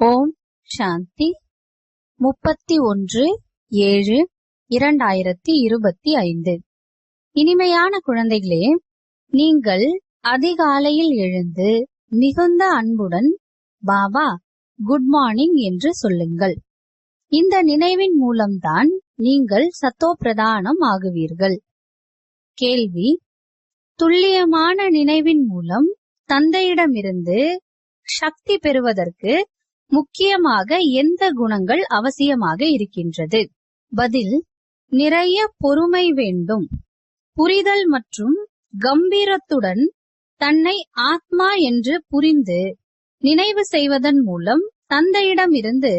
ஓம் சாந்தி 31/7/2025. இனிமையான குழந்தைகளே, நீங்கள் அதிகாலையில் எழுந்து மிகுந்த அன்புடன் பாபா குட் மார்னிங் என்று சொல்லுங்கள். இந்த நினைவின் மூலம்தான் நீங்கள் சத்தோப்பிரதானம் ஆகுவீர்கள். கேள்வி: துல்லியமான நினைவின் மூலம் தந்தையிடமிருந்து சக்தி பெறுவதற்கு முக்கியமாக எந்த குணங்கள் அவசியமாக இருக்கின்றது? பதில்: நிறைய பொறுமை வேண்டும். புரிதல் மற்றும் கம்பீரத்துடன் தன்னை ஆத்மா என்று புரிந்து நினைவு செய்வதன் மூலம் தந்தையிடமிருந்து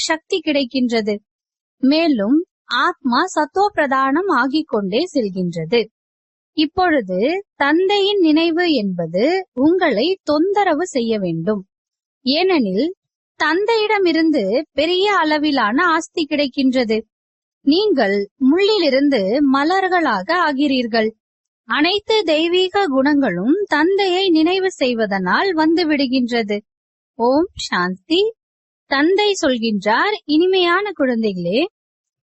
சக்தி கிடைக்கின்றது. மேலும் ஆத்மா சத்தோ பிரதானம் ஆகிக் கொண்டே செல்கின்றது. இப்பொழுது தந்தையின் நினைவு என்பது உங்களை தொந்தரவு செய்ய வேண்டும். ஏனெனில் தந்தையிடமிருந்து பெரிய அளவிலான ஆஸ்தி கிடைக்கின்றது. நீங்கள் முள்ளிலிருந்து மலர்களாக ஆகிறீர்கள். அனைத்து தெய்வீக குணங்களும் தந்தையை நினைவு செய்வதனால் வந்து விடுகின்றது. ஓம் சாந்தி. தந்தை சொல்கின்றார், இனிமையான குழந்தைகளே,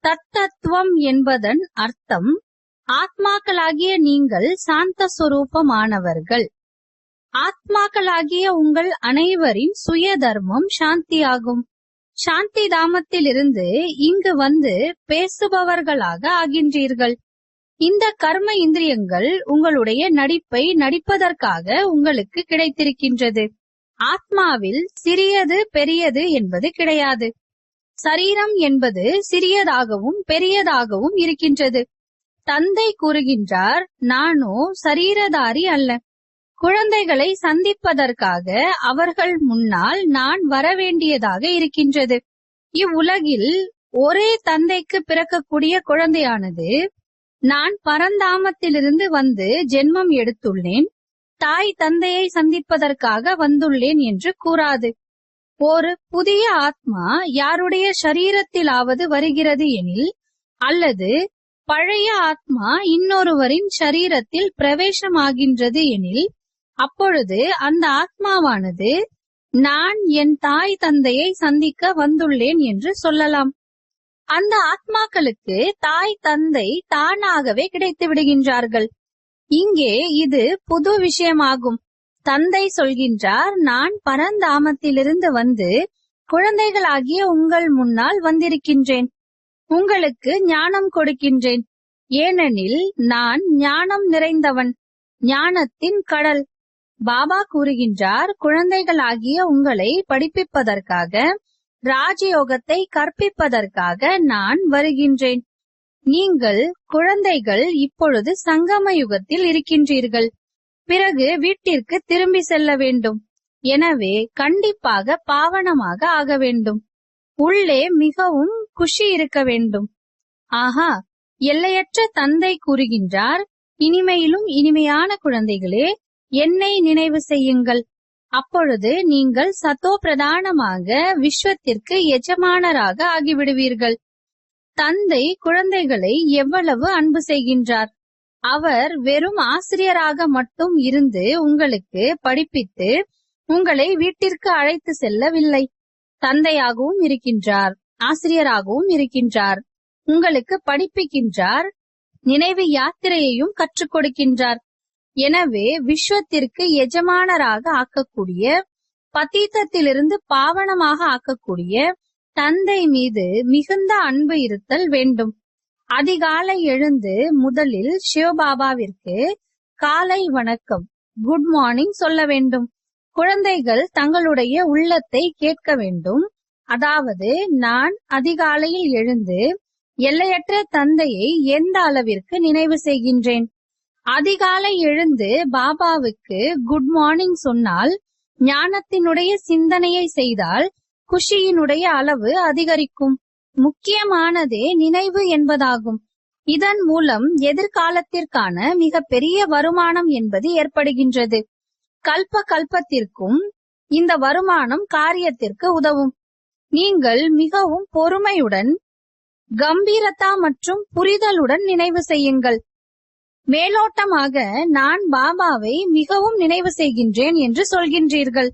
தத்தத்துவம் என்பதன் அர்த்தம் ஆத்மாக்களாகிய நீங்கள் சாந்த சொரூபமானவர்கள். ஆத்மாக்களாகிய உங்கள் அனைவரின் சுய தர்மம் சாந்தியாகும். சாந்தி தாமத்திலிருந்து இங்கு வந்து பேசுபவர்களாக ஆகின்றீர்கள். இந்த கர்ம இந்திரியங்கள் உங்களுடைய நடிப்பை நடிப்பதற்காக உங்களுக்கு கிடைத்திருக்கின்றது. ஆத்மாவில் சிறியது பெரியது என்பது கிடையாது. சரீரம் என்பது சிறியதாகவும் பெரியதாகவும் இருக்கின்றது. தந்தை கூறுகின்றார், நானோ சரீரதாரி அல்ல. குழந்தைகளை சந்திப்பதற்காக அவர்கள் முன்னால் நான் வரவேண்டியதாக இருக்கின்றது. இவ்வுலகில் ஒரே தந்தைக்கு பிறக்கக்கூடிய குழந்தையானது நான் பரந்தாமத்திலிருந்து வந்து ஜென்மம் எடுத்துள்ளேன், தாய் தந்தையை சந்திப்பதற்காக வந்துள்ளேன் என்று கூறாது. ஒரு புதிய ஆத்மா யாருடைய ஷரீரத்திலாவது வருகிறது எனில், அல்லது பழைய ஆத்மா இன்னொருவரின் ஷரீரத்தில் பிரவேசமாகின்றது எனில், அப்பொழுது அந்த ஆத்மாவானது நான் என் தாய் தந்தையை சந்திக்க வந்துள்ளேன் என்று சொல்லலாம். அந்த ஆத்மாக்களுக்கு தாய் தந்தை தானாகவே கிடைத்து விடுகின்றார்கள். இங்கே இது புது விஷயமாகும். தந்தை சொல்கின்றார், நான் பரந்தாமத்திலிருந்து வந்து குழந்தைகளாகிய உங்கள் முன்னால் வந்திருக்கின்றேன். உங்களுக்கு ஞானம் கொடுக்கின்றேன். ஏனெனில் நான் ஞானம் நிறைந்தவன், ஞானத்தின் கடல். பாபா கூறுகின்றார், குழந்தைகளாகிய உங்களை படிப்பிப்பதற்காக, ராஜயோகத்தை கற்பிப்பதற்காக நான் வருகின்றேன். நீங்கள் குழந்தைகள் இப்பொழுது சங்கம யுகத்தில் இருக்கின்றீர்கள். பிறகு வீட்டிற்கு திரும்பி செல்ல வேண்டும். எனவே கண்டிப்பாக பாவனமாக ஆக வேண்டும். உள்ளே மிகவும் குஷி இருக்க வேண்டும். ஆஹா, எல்லையற்ற தந்தை கூறுகின்றார், இனிமையிலும் இனிமையான குழந்தைகளே, என்னை நினைவு செய்யுங்கள். அப்பொழுது நீங்கள் சத்தோ பிரதானமாக விஸ்வத்திற்கு எஜமானராக ஆகிவிடுவீர்கள். தந்தை குழந்தைகளை எவ்வளவு அன்பு செய்கின்றார். அவர் வெறும் ஆசிரியராக மட்டும் இருந்து உங்களுக்கு படிப்பித்து உங்களை வீட்டிற்கு அழைத்து செல்லவில்லை. தந்தையாகவும் இருக்கின்றார், ஆசிரியராகவும் இருக்கின்றார், உங்களுக்கு படிப்பிக்கின்றார், நினைவு யாத்திரையையும் கற்றுக் கொடுக்கின்றார். எனவே விஸ்வத்திற்கு எஜமானராக ஆக்கக்கூடிய, பதீதத்திலிருந்து பாவனமாக ஆக்கக்கூடிய தந்தை மீது மிகுந்த அன்பு இருத்தல் வேண்டும். அதிகாலை எழுந்து முதலில் சிவபாபாவிற்கு காலை வணக்கம், குட் மார்னிங் சொல்ல வேண்டும். குழந்தைகள் தங்களுடைய உள்ளத்தை கேட்க வேண்டும். அதாவது, நான் அதிகாலையில் எழுந்து எல்லையற்ற தந்தையை எந்த அளவிற்கு நினைவு செய்கின்றேன். அதிகாலை எழுந்து பாபாவுக்கு குட் மார்னிங் சொன்னால், ஞானத்தினுடைய சிந்தனையை செய்தால் குஷியினுடைய அளவு அதிகரிக்கும். முக்கியமானதே நினைவு என்பதாகும். இதன் மூலம் எதிர்காலத்திற்கான மிக பெரிய வருமானம் என்பது ஏற்படுகின்றது. கல்ப கல்பத்திற்கும் இந்த வருமானம் காரியத்திற்கு உதவும். நீங்கள் மிகவும் பொறுமையுடன், கம்பீரதா மற்றும் புரிதலுடன் நினைவு செய்யுங்கள். மேலோட்டமாக நான் பாபாவை மிகவும் நினைவு செய்கின்றேன் என்று சொல்கின்றீர்கள்.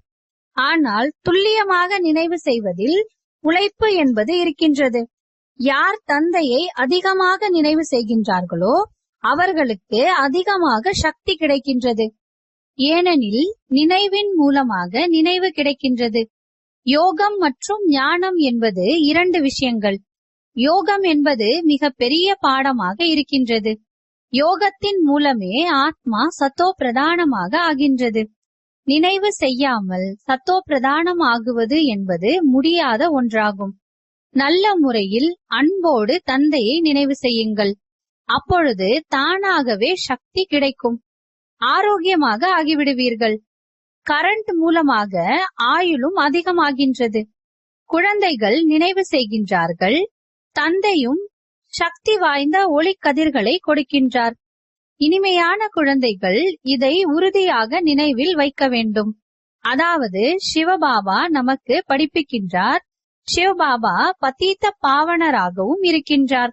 ஆனால் துல்லியமாக நினைவு செய்வதில் உழைப்பு என்பது இருக்கின்றது. யார் தந்தையை அதிகமாக நினைவு செய்கின்றார்களோ அவர்களுக்கு அதிகமாக சக்தி கிடைக்கின்றது. ஏனெனில் நினைவின் மூலமாக நினைவு கிடைக்கின்றது. யோகம் மற்றும் ஞானம் என்பது இரண்டு விஷயங்கள். யோகம் என்பது மிக பெரிய பாடமாக இருக்கின்றது. யோகத்தின் மூலமே ஆத்மா சத்தோ பிரதானமாக ஆகின்றது. நினைவு செய்யாமல் சத்தோ பிரதானம் ஆகுவது என்பது முடியாத ஒன்றாகும். நல்ல முறையில் அன்போடு தந்தையை நினைவு செய்யுங்கள். அப்பொழுது தானாகவே சக்தி கிடைக்கும். ஆரோக்கியமாக ஆகிவிடுவீர்கள். கரண்ட் மூலமாக ஆயுளும் அதிகமாகின்றது. குழந்தைகள் நினைவு செய்கின்றார்கள். தந்தையும் சக்தி வாய்ந்த ஒளிக்கதிர்களை கொடுக்கின்றார். இனிமையான குழந்தைகள் இதை உறுதியாக நினைவில் வைக்க வேண்டும். அதாவது சிவபாபா நமக்கு படிப்பிக்கின்றார். சிவபாபா பதீத்த பாவனராகவும் இருக்கின்றார்.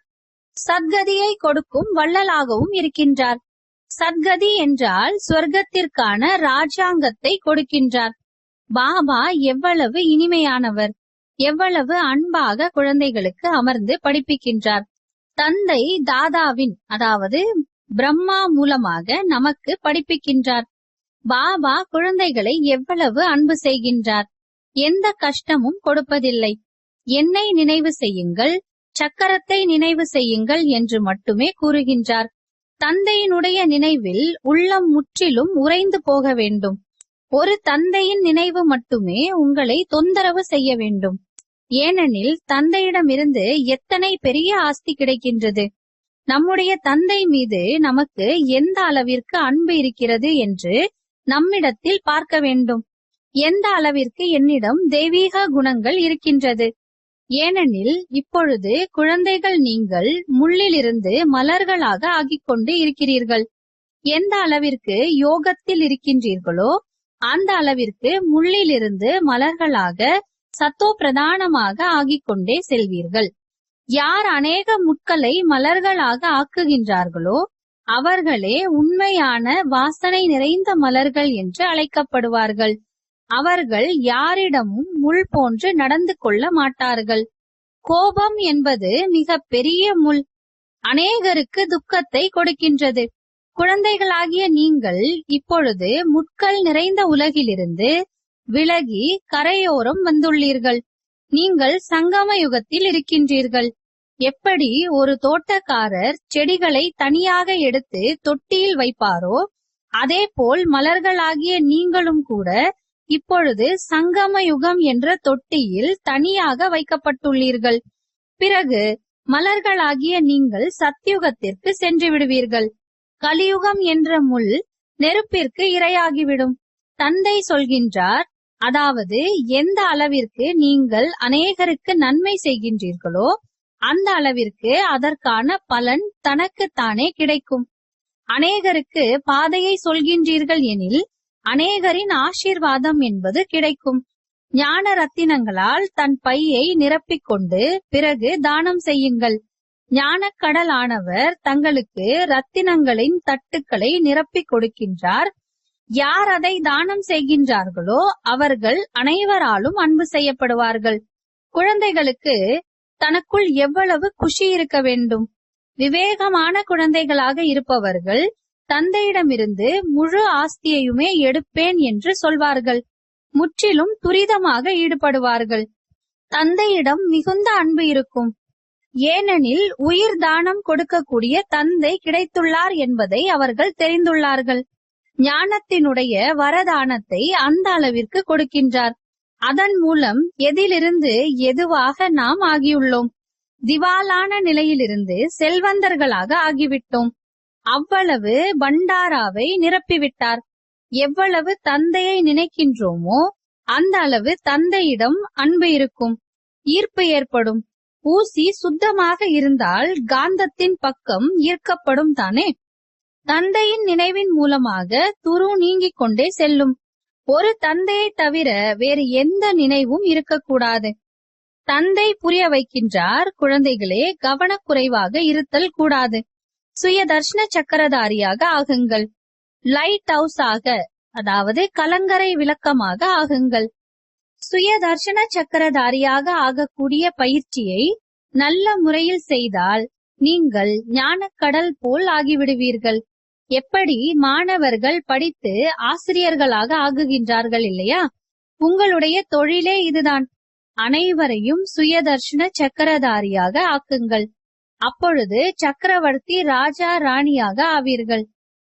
சத்கதியை கொடுக்கும் வள்ளலாகவும் இருக்கின்றார். சத்கதி என்றால் சொர்க்கத்திற்கான ராஜாங்கத்தை கொடுக்கின்றார். பாபா எவ்வளவு இனிமையானவர், எவ்வளவு அன்பாக குழந்தைகளுக்கு அமர்ந்து படிப்பிக்கின்றார். தந்தை தாதாவின் அதாவது பிரம்மா மூலமாக நமக்கு படிப்பிக்கின்றார். பாபா குழந்தைகளை எவ்வளவு அன்பு செய்கின்றார். எந்த கஷ்டமும் கொடுப்பதில்லை. என்னை நினைவு செய்யுங்கள், சக்கரத்தை நினைவு செய்யுங்கள் என்று மட்டுமே கூறுகின்றார். தந்தையினுடைய நினைவில் உள்ளம் முற்றிலும் உறைந்து போக வேண்டும். ஒரு தந்தையின் நினைவு மட்டுமே உங்களை தொந்தரவு செய்ய வேண்டும். ஏனெனில் தந்தையிடமிருந்து எத்தனை பெரிய ஆஸ்தி கிடைக்கின்றது. நம்முடைய தந்தை மீது நமக்கு எந்த அளவிற்கு அன்பு இருக்கிறது என்று நம்மிடத்தில் பார்க்க வேண்டும். எந்த அளவிற்கு என்னிடம் தெய்வீக குணங்கள் இருக்கின்றது. ஏனெனில் இப்பொழுது குழந்தைகள் நீங்கள் முள்ளிலிருந்து மலர்களாக ஆகிக்கொண்டு இருக்கிறீர்கள். எந்த அளவிற்கு யோகத்தில் இருக்கின்றீர்களோ அந்த அளவிற்கு முள்ளிலிருந்து மலர்களாக சத்தோ பிரதானமாக ஆகிக்கொண்டே செல்வீர்கள். யார் அநேக முட்களை மலர்களாக ஆக்குகின்றார்களோ அவர்களே உண்மையான வாசனை நிறைந்த மலர்கள் என்று அழைக்கப்படுவார்கள். அவர்கள் யாரிடமும் முள் போன்று நடந்து கொள்ள மாட்டார்கள். கோபம் என்பது மிக பெரிய முள். அநேகருக்கு துக்கத்தை கொடுக்கின்றது. குழந்தைகளாகிய நீங்கள் இப்பொழுது முட்கள் நிறைந்த உலகிலிருந்து விலகி கரையோரம் வந்துள்ளீர்கள். நீங்கள் சங்கம யுகத்தில் இருக்கின்றீர்கள். எப்படி ஒரு தோட்டக்காரர் செடிகளை தனியாக எடுத்து தொட்டியில் வைப்பாரோ அதே போல் மலர்களாகிய நீங்களும் கூட இப்பொழுது சங்கம யுகம் என்ற தொட்டியில் தனியாக வைக்கப்பட்டுள்ளீர்கள். பிறகு மலர்களாகிய நீங்கள் சத்யுகத்திற்கு சென்று விடுவீர்கள். கலியுகம் என்ற முள் நெருப்பிற்கு இரையாகிவிடும். தந்தை சொல்கின்றார், அதாவது எந்த அளவிற்கு நீங்கள் அநேகருக்கு நன்மை செய்கின்றீர்களோ அந்த அளவிற்கு அதற்கான பலன் தனக்குத்தானே கிடைக்கும். அநேகருக்கு பாதையை சொல்கின்றீர்கள் எனில் அநேகரின் ஆசீர்வாதம் என்பது கிடைக்கும். ஞான ரத்தினங்களால் தன் பையை நிரப்பிக்கொண்டு பிறகு தானம் செய்யுங்கள். ஞானக்கடல் ஆனவர் தங்களுக்கு ரத்தினங்களின் தட்டுக்களை நிரப்பிக் கொடுக்கின்றார். யார் அதை தானம் செய்கின்றார்களோ அவர்கள் அனைவராலும் அன்பு செய்யப்படுவார்கள். குழந்தைகளுக்கு தனக்குள் எவ்வளவு குஷி இருக்க வேண்டும். விவேகமான குழந்தைகளாக இருப்பவர்கள் தந்தையிடமிருந்து முழு ஆஸ்தியையுமே எடுப்பேன் என்று சொல்வார்கள். முற்றிலும் துரிதமாக ஈடுபடுவார்கள். தந்தையிடம் மிகுந்த அன்பு இருக்கும். ஏனெனில் உயிர் தானம் கொடுக்கக்கூடிய தந்தை கிடைத்துள்ளார் என்பதை அவர்கள் தெரிந்துள்ளார்கள். ஞானத்தினுடைய வரதானத்தை அந்த அளவிற்கு கொடுக்கின்றார். அதன் மூலம் எதிலிருந்து எதுவாக நாம் ஆகியுள்ளோம். திவாலான நிலையிலிருந்து செல்வந்தர்களாக ஆகிவிட்டோம். அவ்வளவு பண்டாராவை நிரப்பிவிட்டார். எவ்வளவு தந்தையை நினைக்கின்றோமோ அந்த அளவு தந்தையிடம் அன்பு இருக்கும். ஈர்ப்பு ஏற்படும். ஊசி சுத்தமாக இருந்தால் காந்தத்தின் பக்கம் ஈர்க்கப்படும் தானே. தந்தையின் நினைவின் மூலமாக துரு நீங்கிக் கொண்டே செல்லும். ஒரு தந்தையை தவிர வேறு எந்த நினைவும் இருக்கக்கூடாது. தந்தை புரிய வைக்கின்றார், குழந்தைகளே கவனக்குறைவாக இருத்தல் கூடாது. சுய தர்ஷன சக்கரதாரியாக ஆகுங்கள். லைட் ஹவுஸ் ஆக, அதாவது கலங்கரை விளக்கமாக ஆகுங்கள். சுயதர்ஷன சக்கரதாரியாக ஆகக்கூடிய பயிற்சியை நல்ல முறையில் செய்தால் நீங்கள் ஞானக்கடல் போல் ஆகிவிடுவீர்கள். எப்படி மாணவர்கள் படித்து ஆசிரியர்களாக ஆகுகின்றார்கள் இல்லையா? உங்களுடைய தொழிலே இதுதான். அனைவரையும் சுயதர்ஷன சக்கரதாரியாக ஆக்குங்கள். அப்பொழுது சக்கரவர்த்தி ராஜா ராணியாக ஆவீர்கள்.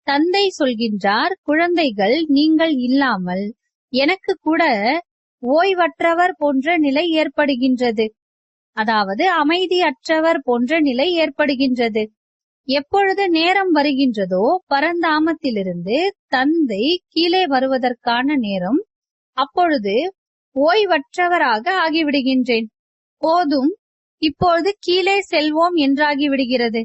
தந்தை சொல்கின்றார், குழந்தைகள், நீங்கள் இல்லாமல் எனக்கு கூட ஓய்வற்றவர் போன்ற நிலை ஏற்படுகின்றது. அதாவது அமைதியற்றவர் போன்ற நிலை ஏற்படுகின்றது. எப்பொழுது நேரம் வருகின்றதோ பரந்தாமத்திலிருந்து தந்தை கீழே வருவதற்கான நேரம், அப்பொழுது ஓய்வற்றவராக ஆகிவிடுகின்றேன். போதும், இப்பொழுது கீழே செல்வோம் என்றாகிவிடுகிறது.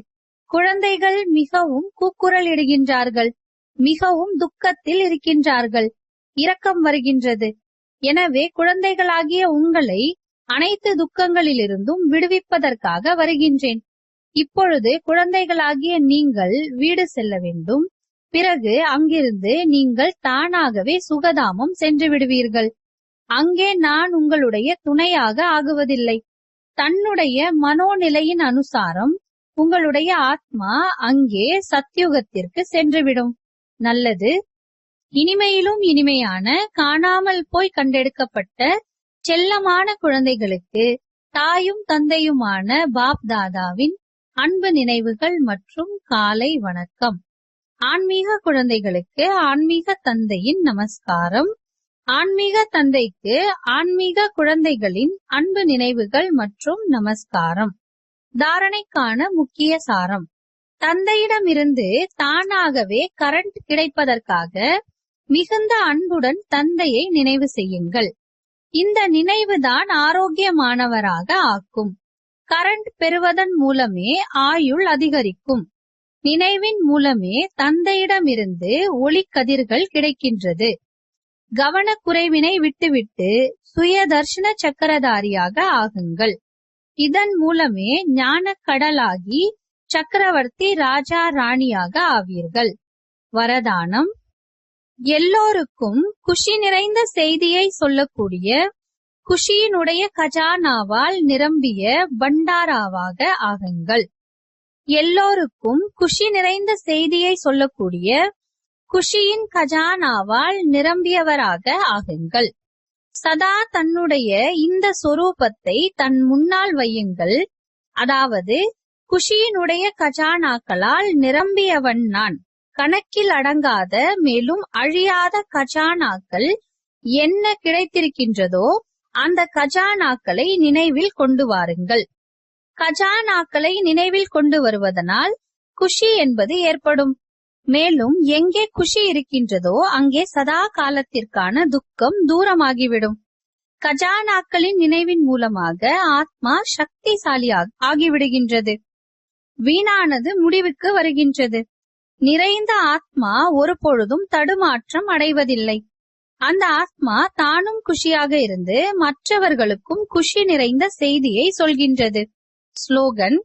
குழந்தைகள் மிகவும் கூக்குரல் இடுகின்றார்கள், மிகவும் துக்கத்தில் இருக்கின்றார்கள், இரக்கம் வருகின்றது. எனவே குழந்தைகளாகிய உங்களை அனைத்து துக்கங்களிலிருந்தும் விடுவிப்பதற்காக வருகின்றேன். இப்பொழுது குழந்தைகளாகிய நீங்கள் வீடு செல்ல வேண்டும். பிறகு அங்கிருந்து நீங்கள் தானாகவே சுகதாமம் சென்று விடுவீர்கள். அங்கே நான் உங்களுடைய துணையாக ஆகுவதில்லை. தன்னுடைய மனோநிலையின் அனுசாரம் உங்களுடைய ஆத்மா அங்கே சத்யுகத்திற்கு சென்றுவிடும். நல்லது. இனிமையிலும் இனிமையான காணாமல் போய் கண்டெடுக்கப்பட்ட செல்லமான குழந்தைகளுக்கு தாயும் தந்தையுமான பாப் தாதாவின் அன்பு நினைவுகள் மற்றும் காலை வணக்கம். ஆன்மீக குழந்தைகளுக்கு ஆன்மீக தந்தையின் நமஸ்காரம். ஆன்மீக தந்தைக்கு ஆன்மீக குழந்தைகளின் அன்பு நினைவுகள் மற்றும் நமஸ்காரம். தாரணைக்கான முக்கிய சாரம்: தந்தையிடமிருந்து தானாகவே கரண்ட் கிடைப்பதற்காக மிகுந்த அன்புடன் தந்தையை நினைவு செய்யுங்கள். இந்த நினைவுதான் ஆரோக்கியமானவராக ஆக்கும். கரண்ட் பெறுவதன் மூலமே ஆயுள் அதிகரிக்கும். நினைவின் மூலமே தந்தையிடமிருந்து ஒளிக்கதிர்கள் கிடைக்கின்றது. கவனக்குறைவினை விட்டுவிட்டு சுயதர்ஷன சக்கரதாரியாக ஆகுங்கள். இதன் மூலமே ஞான கடலாகி சக்கரவர்த்தி ராஜா ராணியாக ஆவீர்கள். வரதானம்: எல்லோருக்கும் குஷி நிறைந்த செய்தியை சொல்லக்கூடிய குஷியினுடைய கஜானாவால் நிரம்பிய பண்டாராவாக ஆகுங்கள். எல்லோருக்கும் குஷி நிறைந்த செய்தியை சொல்லக்கூடிய குஷியின் கஜானாவால் நிரம்பியவராக ஆகுங்கள். சதா தன்னுடைய இந்த சொரூபத்தை தன் முன்னால் வையுங்கள். அதாவது, குஷியினுடைய கஜானாக்களால் நிரம்பியவன் நான். கணக்கில் அடங்காத மேலும் அழியாத கஜானாக்கள் என்ன கிடைத்திருக்கின்றதோ அந்த கஜானாக்களை நினைவில் கொண்டு வாருங்கள். கஜானாக்களை நினைவில் கொண்டு வருவதனால் குஷி என்பது ஏற்படும். மேலும் எங்கே குஷி இருக்கின்றதோ அங்கே சதா காலத்திற்கான துக்கம் தூரமாகிவிடும். கஜானாக்களின் நினைவின் மூலமாக ஆத்மா சக்திசாலியாக ஆகிவிடுகின்றது. வீணானது முடிவுக்கு வருகின்றது. நிறைந்த ஆத்மா ஒரு பொழுதும் தடுமாற்றம் அடைவதில்லை. அந்த ஆத்மா தானும் குஷியாக இருந்து மற்றவர்களுக்கும் குஷி நிறைந்த செய்தியை சொல்கின்றது. ஸ்லோகன்: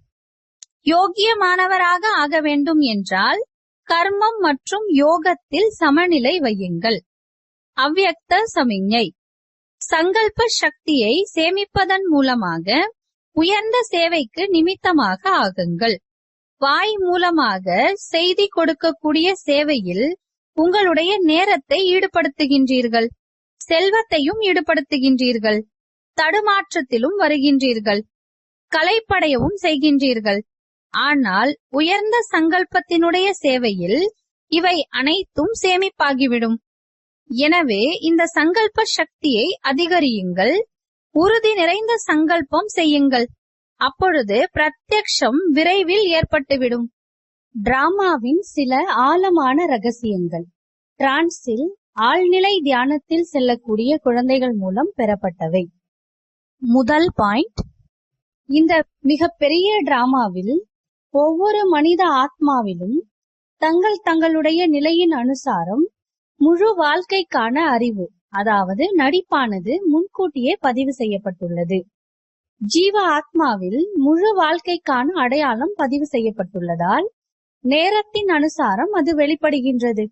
யோகியமானவராக ஆக வேண்டும் என்றால் கர்மம் மற்றும் யோகத்தில் சமநிலை வையுங்கள். அவ்யக்த சமிஞ்ஞை: சங்கல்ப சக்தியை சேமிப்பதன் மூலமாக உயர்ந்த சேவைக்கு நிமித்தமாக ஆகுங்கள். வாய் மூலமாக செய்தி கொடுக்கக்கூடிய சேவையில் உங்களுடைய நேரத்தை ஈடுபடுத்துகின்றீர்கள், செல்வத்தையும் ஈடுபடுத்துகின்றீர்கள், தடுமாற்றத்திலும் வருகின்றீர்கள், கலைப்படையவும் செய்கின்றீர்கள். ஆனால் உயர்ந்த சங்கல்பத்தினுடைய சேவையில் இவை அனைத்தும் சேமிப்பாகிவிடும். எனவே இந்த சங்கல்ப சக்தியை அதிகரியுங்கள். உறுதி நிறைந்த சங்கல்பம் செய்யுங்கள். அப்பொழுது பிரத்யக்ஷம் விரைவில் ஏற்பட்டுவிடும். டிராமாவின் சில ஆழமான ரகசியங்கள் டிரான்ஸில் ஆழ்நிலை தியானத்தில் செல்லக்கூடிய குழந்தைகள் மூலம் பெறப்பட்டவை. முதல் பாயிண்ட்: இந்த மிகப்பெரிய டிராமாவில் ஒவ்வொரு மனித ஆத்மாவிலும் தங்களுடைய நிலையின் அனுசாரம் முழு வாழ்க்கைக்கான அறிவு, அதாவது நடிப்பானது முன்கூட்டியே பதிவு செய்யப்பட்டுள்ளது. ஜீவ ஆத்மாவில் முழு வாழ்க்கைக்கான அடையாளம் பதிவு செய்யப்பட்டுள்ளதால் நேரத்தின் அனுசாரம் அது வெளிப்படுகின்றது,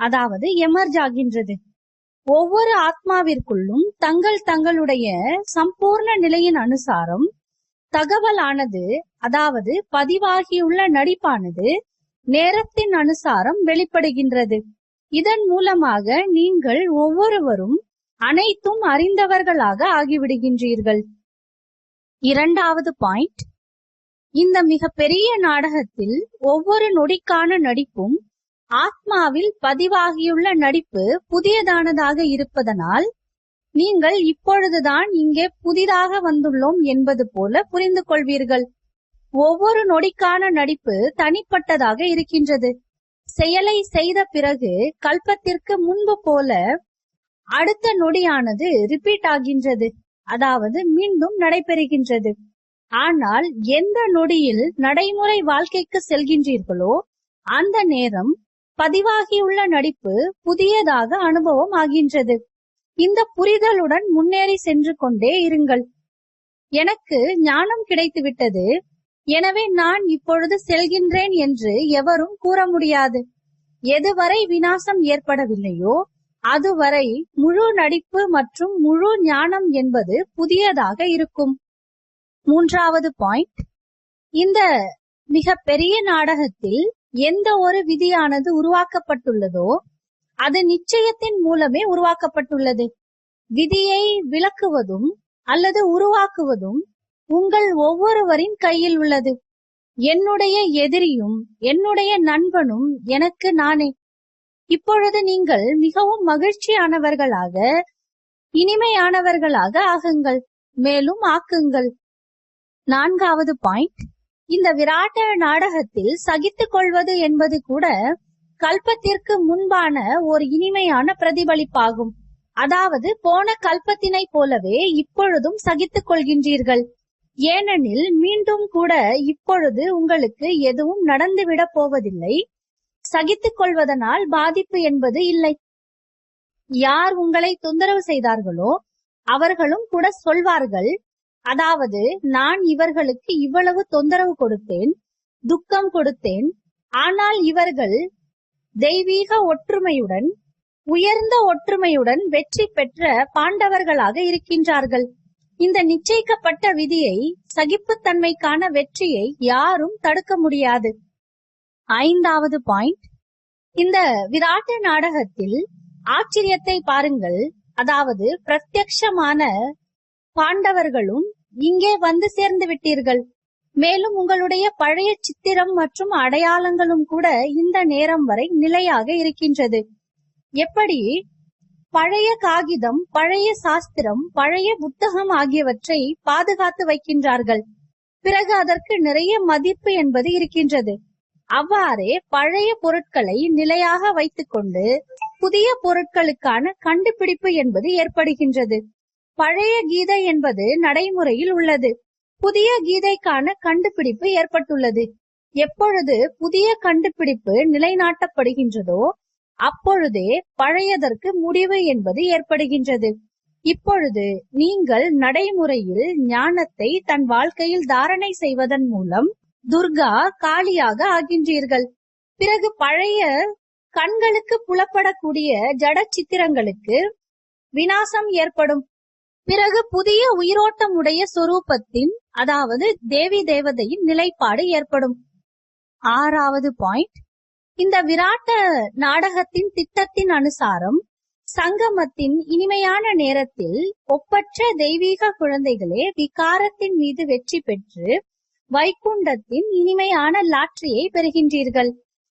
அதாவது எமர்ஜ் ஆகின்றது. ஒவ்வொரு ஆத்மாவிற்குள்ளும் தங்களுடைய சம்பூர்ண நிலையின் அனுசாரம் தகவலானது, அதாவது பதிவாகியுள்ள நடிப்பானது நேரத்தின் அனுசாரம் வெளிப்படுகின்றது. இதன் மூலமாக நீங்கள் ஒவ்வொருவரும் அனைத்தும் அறிந்தவர்களாக ஆகிவிடுகின்றீர்கள். இரண்டாவது பாயிண்ட், இந்த மிக பெரிய நாடகத்தில் ஒவ்வொரு நொடிக்கான நடிப்பும் ஆத்மாவில் பதிவாகியுள்ள நடிப்பு புதியதானதாக இருப்பதனால் நீங்கள் இப்பொழுதுதான் இங்கே புதிதாக வந்துள்ளோம் என்பது போல புரிந்து கொள்வீர்கள். ஒவ்வொரு நொடிக்கான நடிப்பு தனிப்பட்டதாக இருக்கின்றது. செயலை செய்த பிறகு கல்பத்திற்கு முன்பு போல அடுத்த நொடியானது ரிப்பீட் ஆகின்றது, அதாவது மீண்டும் நடைபெறுகின்றது. ஆனால் எந்த நொடியில் நடைமுறை வாழ்க்கைக்கு செல்கின்றீர்களோ அந்த நேரம் பதிவாகியுள்ள நடிப்பு புதியதாக அனுபவம் ஆகின்றது. இந்த புரிதலுடன் முன்னேறி சென்று கொண்டே இருங்கள். எனக்கு ஞானம் கிடைத்துவிட்டது, எனவே நான் இப்பொழுது செல்கின்றேன் என்று எவரும் கூற முடியாது. எதுவரை விநாசம் ஏற்படவில்லையோ அதுவரை முழு நடிப்பு மற்றும் முழு ஞானம் என்பது புதியதாக இருக்கும். மூன்றாவது பாயிண்ட், இந்த மிக பெரிய நாடகத்தில் எந்த ஒரு விதியானது உருவாக்கப்பட்டுள்ளதோ அது நிச்சயத்தின் மூலமே உருவாக்கப்பட்டுள்ளது. விதியை விளக்குவதும் அல்லது உருவாக்குவதும் உங்கள் ஒவ்வொருவரின் கையில் உள்ளது. என்னுடைய எதிரியும் என்னுடைய நண்பனும் எனக்கு நானே. இப்பொழுது நீங்கள் மிகவும் மகிழ்ச்சியானவர்களாக, இனிமையானவர்களாக ஆகுங்கள், மேலும் ஆக்குங்கள். நான்காவது பாயிண்ட், இந்த விராட்ட நாடகத்தில் சகித்துக் கொள்வது என்பது கூட கல்பத்திற்கு முன்பான ஒரு இனிமையான பிரதிபலிப்பாகும். அதாவது போன கல்பத்தினை போலவே இப்பொழுதும் சகித்துக் கொள்கின்றீர்கள். ஏனெனில் மீண்டும் கூட இப்பொழுது உங்களுக்கு எதுவும் நடந்துவிடப் போவதில்லை. சகித்துக் கொள்வதனால் பாதிப்பு என்பது இல்லை. யார் உங்களை தொந்தரவு செய்தார்களோ அவர்களும் கூட சொல்வார்கள், அதாவது நான் இவர்களுக்கு இவ்வளவு தொந்தரவு கொடுத்தேன், துக்கம் கொடுத்தேன், ஆனால் இவர்கள் தெய்வீக ஒற்றுமையுடன், உயர்ந்த ஒற்றுமையுடன் வெற்றி பெற்ற பாண்டவர்களாக இருக்கின்றார்கள். இந்த நிச்சயிக்கப்பட்ட விதியை, சகிப்புத்தன்மைக்கான வெற்றியை யாரும் தடுக்க முடியாது. ஐந்தாவது பாயிண்ட், இந்த விராட்ட நாடகத்தில் ஆச்சரியத்தை பாருங்கள். அதாவது பிரத்யக்ஷமான பாண்டவர்களும் இங்கே வந்து சேர்ந்து விட்டீர்கள். மேலும் உங்களுடைய பழைய சித்திரம் மற்றும் அடையாளங்களும் கூட இந்த நேரம் வரை நிலையாக இருக்கின்றது. எப்படி பழைய காகிதம், பழைய சாஸ்திரம், பழைய புத்தகம் ஆகியவற்றை பாதுகாத்து வைக்கின்றார்கள், பிறகு அதற்கு நிறைய மதிப்பு என்பது இருக்கின்றது. அவ்வாறே பழைய பொருட்களை நிலையாக வைத்துக்கொண்டு புதிய பொருட்களுக்கான கண்டுபிடிப்பு என்பது ஏற்படுகின்றது. பழைய கீதை என்பது நடைமுறையில் உள்ளது, புதிய கீதைக்கான கண்டுபிடிப்பு ஏற்பட்டுள்ளது. எப்பொழுது புதிய கண்டுபிடிப்பு நிலைநாட்டப்படுகின்றதோ அப்பொழுதே பழையதற்கு முடிவு என்பது ஏற்படுகின்றது. இப்பொழுது நீங்கள் நடைமுறையில் ஞானத்தை தன் வாழ்க்கையில் தாரணை செய்வதன் மூலம் துர்கா காளியாக ஆகின்றீர்கள். பிறகு பழைய கண்களுக்கு புலப்படக்கூடிய ஜட சித்திரங்களுக்கு விநாசம் ஏற்படும். பிறகு புதிய உயிரோட்டமுடைய சொரூபத்தின், அதாவது தேவி தேவதையின் நிலைப்பாடு ஏற்படும். ஆறாவது பாயிண்ட், இந்த விராட்ட நாடகத்தின் திட்டத்தின் அனுசாரம் சங்கமத்தின் இனிமையான நேரத்தில் ஒப்பற்ற தெய்வீக குழந்தைகளே விகாரத்தின் மீது வெற்றி பெற்று வைகுண்டத்தின் இனிமையான லாட்ரியை பெறுகின்றீர்கள்.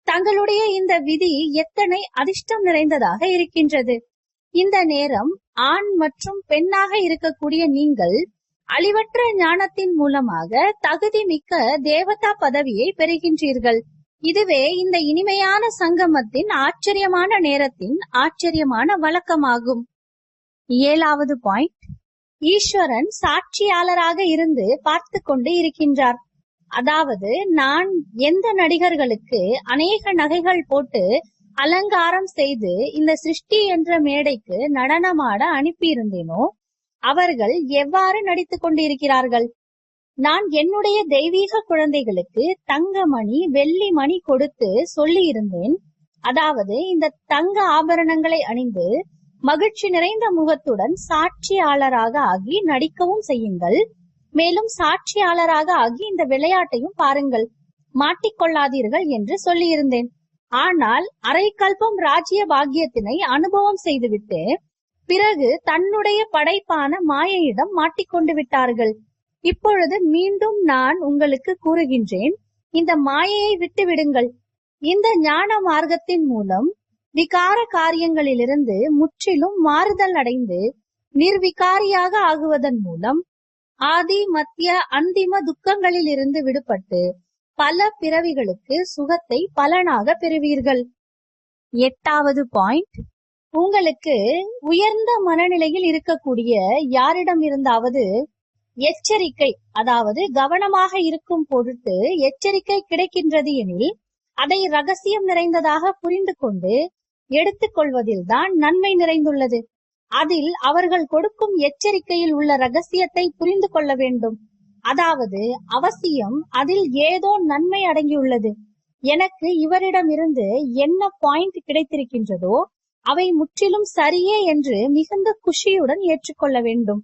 தங்களுடைய இந்த விதி எத்தனை அதிர்ஷ்டம் நிறைந்ததாக இருக்கின்றது. இந்த நேரம் ஆண் மற்றும் பெண்ணாக இருக்கக்கூடிய நீங்கள் அழிவற்ற ஞானத்தின் மூலமாக தகுதி மிக்க தேவதா பதவியை பெறுகின்றீர்கள். இதுவே இந்த இனிமையான சங்கமத்தின் ஆச்சரியமான நேரத்தின் ஆச்சரியமான வழக்கமாகும். ஏழாவது பாயிண்ட், ஈஸ்வரன் சாட்சியாளராக இருந்து பார்த்து கொண்டு இருக்கின்றார். அதாவது நான் எந்த நடிகர்களுக்கு அநேக நகைகள் போட்டு அலங்காரம் செய்து இந்த சிருஷ்டி என்ற மேடைக்கு நடனமாட அனுப்பியிருந்தேனோ அவர்கள் எவ்வாறு நடித்துக் கொண்டிருக்கிறார்கள். நான் என்னுடைய தெய்வீக குழந்தைகளுக்கு தங்கமணி, வெள்ளி மணி கொடுத்து சொல்லி இருந்தேன், அதாவது இந்த தங்க ஆபரணங்களை அணிந்து மகிழ்ச்சி நிறைந்த முகத்துடன் சாட்சியாளராக ஆகி நடிக்கவும் செய்யுங்கள். மேலும் சாட்சியாளராக ஆகி இந்த விளையாட்டையும் பாருங்கள், மாட்டிக்கொள்ளாதீர்கள் என்று சொல்லியிருந்தேன். ஆனால் அரைக்கல்பம் ராஜ்ய பாக்கியத்தினை அனுபவம் செய்துவிட்டு பிறகு தன்னுடைய படைப்பான மாயையிடம் மாட்டிக்கொண்டு விட்டார்கள். இப்பொழுது மீண்டும் நான் உங்களுக்கு கூறுகின்றேன், இந்த மாயையை விட்டு விடுங்கள். இந்த ஞான மார்க்கத்தின் மூலம் விகார காரியங்களிலிருந்து முற்றிலும் மாறுதல் அடைந்து நிர்விகாரியாக ஆகுவதன் மூலம் ஆதி மத்திய அந்திம துக்கங்களில் இருந்து விடுபட்டு பல பிறவிகளுக்கு சுகத்தை பலனாக பெறுவீர்கள். 8வது பாயிண்ட், உங்களுக்கு உயர்ந்த மனநிலையில் இருக்கக்கூடிய யாரிடம் இருந்தாவது எச்சரிக்கை, அதாவது கவனமாக இருக்கும் பொருட்டு எச்சரிக்கை கிடைக்கின்றது எனில் அதை ரகசியம் நிறைந்ததாக புரிந்து கொண்டு எடுத்துக்கொள்வதில் தான் நன்மை நிறைந்துள்ளது. அதில் அவர்கள் கொடுக்கும் எச்சரிக்கையில் உள்ள ரகசியத்தை புரிந்து கொள்ள வேண்டும். அதாவது அவசியம் அதில் ஏதோ நன்மை அடங்கியுள்ளது. எனக்கு இவரிடமிருந்து என்ன பாயிண்ட் கிடைத்திருக்கின்றதோ அவை முற்றிலும் சரியே என்று மிகுந்த குஷியுடன் ஏற்றுக்கொள்ள வேண்டும்.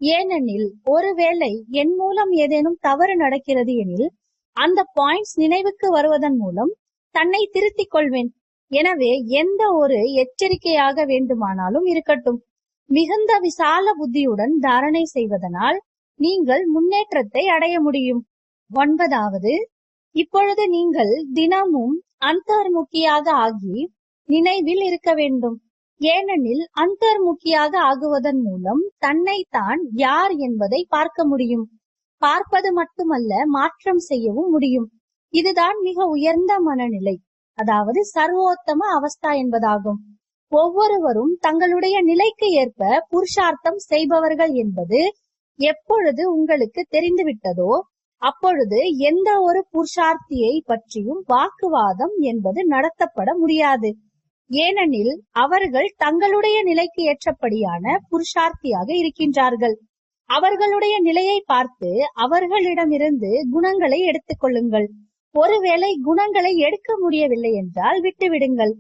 ஏனெனில் ஒருவேளை என் மூலம் ஏதேனும் தவறு நடக்கிறது எனில் அந்த பாயிண்ட்ஸ் நினைவுக்கு வருவதன் மூலம் தன்னை திருத்திக் கொள்வேன். எனவே எந்த ஒரு எச்சரிக்கையாக வேண்டுமானாலும் இருக்கட்டும், மிகுந்த விசால புத்தியுடன் தாரணை செய்வதனால் நீங்கள் முன்னேற்றத்தை அடைய முடியும். 9வது, இப்பொழுது நீங்கள் தினமும் அந்தர்முகியாக ஆகி நினைவில் இருக்க வேண்டும். ஏனெனில் அந்தர்முகியாக ஆகுவதன் மூலம் தன்னை தான் யார் என்பதை பார்க்க முடியும். பார்ப்பது மட்டுமல்ல, மாற்றம் செய்யவும் முடியும். இதுதான் மிக உயர்ந்த மனநிலை, அதாவது சர்வோத்தம அவஸ்தா என்பதாகும். ஒவ்வொருவரும் தங்களுடைய நிலைக்கு ஏற்ப புருஷார்த்தம் செய்பவர்கள் என்பது எப்பொழுது உங்களுக்கு தெரிந்துவிட்டதோ அப்பொழுது எந்த ஒரு புருஷார்த்தியை பற்றியும் வாக்குவாதம் என்பது நடத்தப்பட முடியாது. ஏனெனில் அவர்கள் தங்களுடைய நிலைக்கு ஏற்றபடியான புருஷார்த்தியாக இருக்கின்றார்கள். அவர்களுடைய நிலையை பார்த்து அவர்களிடமிருந்து குணங்களை எடுத்துக் கொள்ளுங்கள். ஒருவேளை குணங்களை எடுக்க முடியவில்லை என்றால் விட்டுவிடுங்கள்.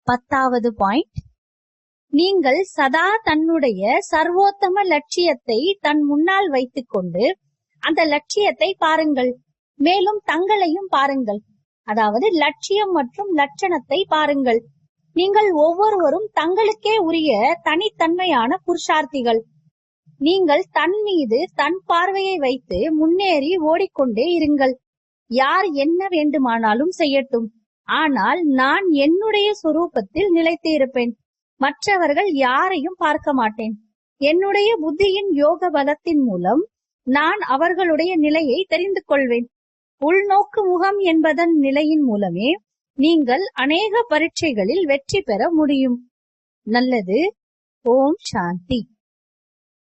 10வது பாயிண்ட், நீங்கள் சதா தன்னுடைய சர்வோத்தம லட்சியத்தை தன் முன்னால் வைத்துக் கொண்டு அந்த லட்சியத்தை பாருங்கள். மேலும் தங்களையும் பாருங்கள், அதாவது லட்சியம் மற்றும் லட்சணத்தை பாருங்கள். நீங்கள் ஒவ்வொருவரும் தங்களுக்கே உரிய தனித்தன்மையான புருஷார்த்திகள். நீங்கள் தன் மீது தன் பார்வையை வைத்து முன்னேறி ஓடிக்கொண்டே இருங்கள். யார் என்ன வேண்டுமானாலும் செய்யட்டும், ஆனால் நான் என்னுடைய சொரூபத்தில் நிலைத்து இருப்பேன். மற்றவர்கள் யாரையும் பார்க்க மாட்டேன். என்னுடைய புத்தியின் யோக பலத்தின் மூலம் நான் அவர்களுடைய நிலையை தெரிந்து கொள்வேன். உள்நோக்கு முகம் என்பதன் நிலையின் மூலமே நீங்கள் அநேக பரீட்சைகளில் வெற்றி பெற முடியும். நல்லது. ஓம் சாந்தி.